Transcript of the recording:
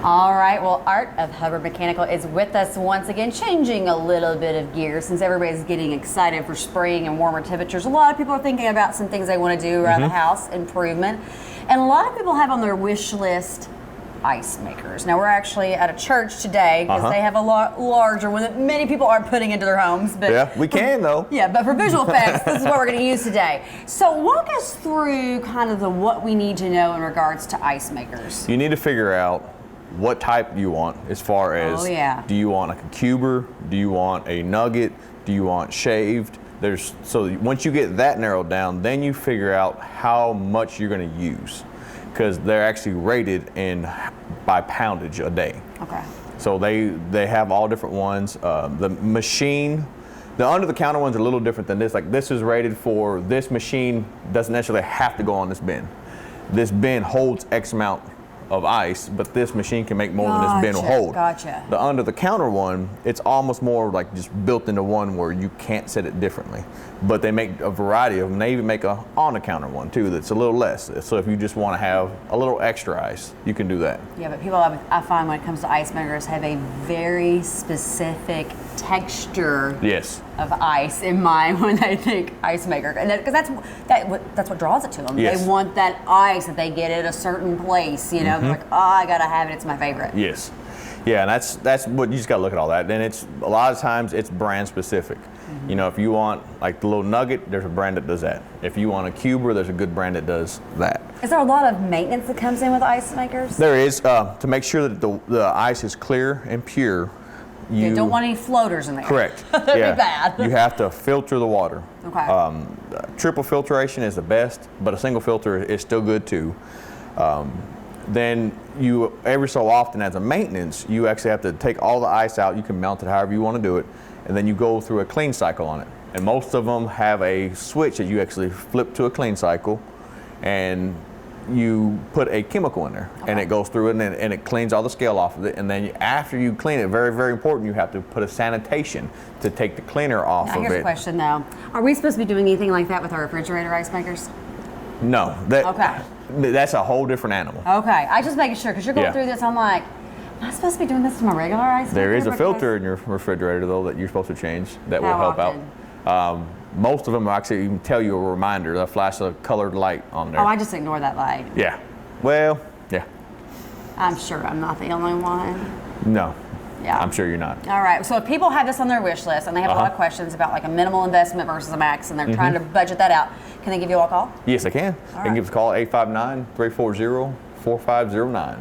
All right, well, Art of Hubbard Mechanical is with us once again, changing a little bit of gear since everybody's getting excited for spring and warmer temperatures. A lot of people are thinking about some things they want to do around the house, improvement, and a lot of people have on their wish list ice makers. Now, we're actually at a church today because they have a larger one that many people aren't putting into their homes. But yeah, we can though. Yeah, but for visual effects, this is what we're going to use today. So walk us through kind of what we need to know in regards to ice makers. You need to figure out what type you want as far as do you want like a cuber, do you want a nugget, do you want shaved? So once you get that narrowed down, then you figure out how much you're going to use, because they're actually rated by poundage a day. Okay. So they have all different ones. The under the counter ones are a little different than this. Like, this is rated for, this machine doesn't necessarily have to go on this bin. This bin holds X amount of ice, but this machine can make more than this bin will hold. Gotcha. The under the counter one, it's almost more like just built into one where you can't set it differently. But they make a variety of them. They even make a on the counter one too that's a little less. So if you just want to have a little extra ice, you can do that. Yeah, but people I find when it comes to ice makers have a very specific texture of ice in mind when they think ice maker, and because that's what draws it to them. They want that ice that they get at a certain place. You know, they're like, oh, I gotta have it. It's my favorite. Yes, yeah, and that's what you just gotta look at all that. Then it's a lot of times it's brand specific. You know, if you want like the little nugget, there's a brand that does that. If you want a cuber, there's a good brand that does that. Is there a lot of maintenance that comes in with ice makers? There is, to make sure that the ice is clear and pure. You don't want any floaters in there. Correct. That'd be bad. You have to filter the water. Okay. Triple filtration is the best, but a single filter is still good too. Then you, every so often as a maintenance, you actually have to take all the ice out. You can mount it however you want to do it, and then you go through a clean cycle on it. And most of them have a switch that you actually flip to a clean cycle, and you put a chemical in there, and it goes through it, and it cleans all the scale off of it. And then after you clean it, very, very important, you have to put a sanitation to take the cleaner off of it. Here's a question though. Are we supposed to be doing anything like that with our refrigerator ice makers? No. That's a whole different animal. Okay, I just making sure, because you're going through this, I'm like, am I supposed to be doing this to my regular ice maker? There is a filter in your refrigerator though that you're supposed to change that will help out. Most of them actually even tell you a reminder. They'll flash a colored light on there. Oh, I just ignore that light. Yeah. Well, yeah. I'm sure I'm not the only one. No. Yeah. I'm sure you're not. All right. So if people have this on their wish list and they have a lot of questions about like a minimal investment versus a max, and they're trying to budget that out, can they give you a call? Yes, they can. They can give us a call at 859-340-4509.